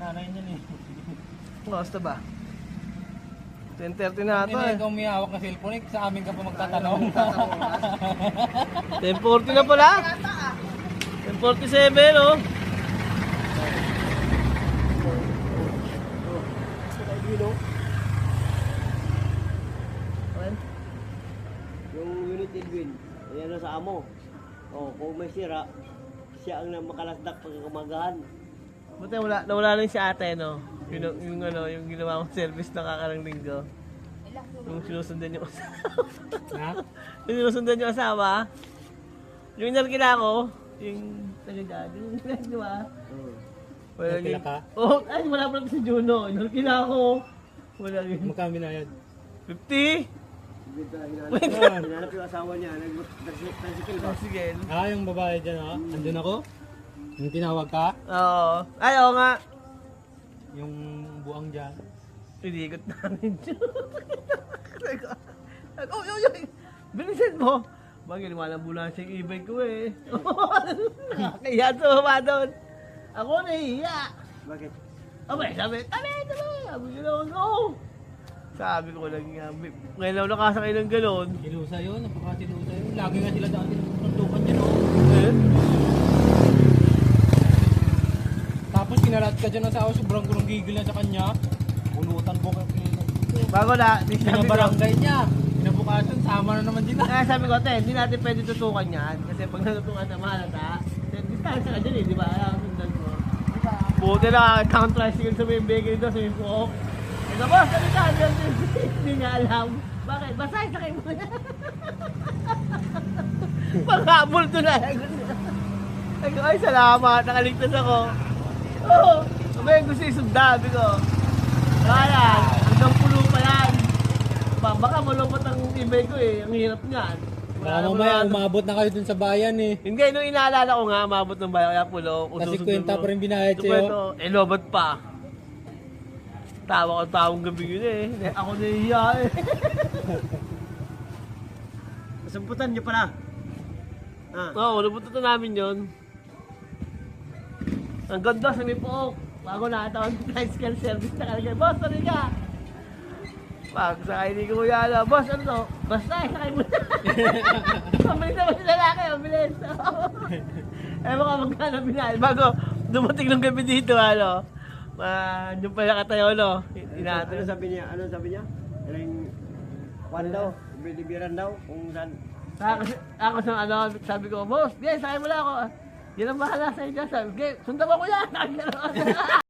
Nanay niyan eh. Basta ba? 10:30 na ito Hindi eh. ikaw may hawak na cellphone eh. Sa amin ka pa magtatanong. 10:40 na pala. 10:47 oh. Yung unit Edwin, ayan na sa amo. Oh, kung may sira, siya ang makalasdak pag kumagahan. Buti nawala lang si ate no. Yung ano, yung ginawa kong service na kakarang linggo. Yung sinusundan yung asawa. Ha? Yung sinusundan yung asawa. Yung inarkila ko, yung taga-dad, yung ginagawa. Wala Inarkila ka? Oh, ay wala pa si Juno. Inarkila ko. Wala rin. Magkano binayad? 50? Hinanap yung asawa niya, nag-tricycle ba? Sige. Ah, yung babae dyan ha? Andun ako? Yung tinawag ka? Oo. Ay, oo nga. Yung buang dyan? Inigot namin dyan. Oy! Bilisan mo! Bagay, walang ambulansya yung e-bike ko eh. Kaya sumama doon. Ako nahihiya. Bakit? Abay, sabi. Sabi ko naman ko. Sabi ko lang nga. Ngayon lang nakasakay ng gano'n. Silusa yun, napakasilusa yun. Lagi nga sila dati nagtutukan dyan oh. Eh? Tapos kinalat ka dyan ng tao, sobrang gulong gigil na sa kanya. Pulutan po kayo. Bago na, di sabi ko. Pinabarangay niya. Kinabukasan, sama na naman din. Kaya sabi ko, hindi natin pwede tutukan yan. Kasi pag natutukan na mahalata, distansya ka dyan eh, di ba? Alam, sundan mo. Buti na, count tricycle sa may bagay dito, sa may buhok. Ito boss, ano ka? Hindi niya alam. Bakit? Basta sakay mo na. Panghabol to na. Sabi ko, ay salamat, nakaligtas ako. Oo, may gusto isugda, sabi ko. Kaya, hanggang pulo pa yan. Baka malupot ang ibay ko eh, ang hirap niyan. Baka mamaya umabot na kayo dun sa bayan eh. Hindi, nung inaalala ko nga, umabot ng bayan, kaya pulo. Kasi kwenta pa rin binayad sa'yo. Eh, lobot pa. Tawa ko tawang gabi yun eh. Ako nahihiya eh. Nasamputan niyo pala. Ah, Oo, nabututan namin yun. Ang ganda sa may pook. Bago nakatawag ng tricycle service na kalagay. Boss, ano ka? Pag sakay ni Kuya, boss, ano to? Basta, sakay mo na. Mabilis naman si lalaki, mabilis. Ewan ka magkano binayad. Bago dumating ng gabi dito, ano? Doon pala katayo, no? ano sabi niya? Ano sabi niya? Yung kwan daw, bilibiran daw, kung saan. Ako sa ano, sabi ko, boss, sakay mo lang ako. Yan ang bahala sa inyo. Sabi ko, sundan mo ko yan.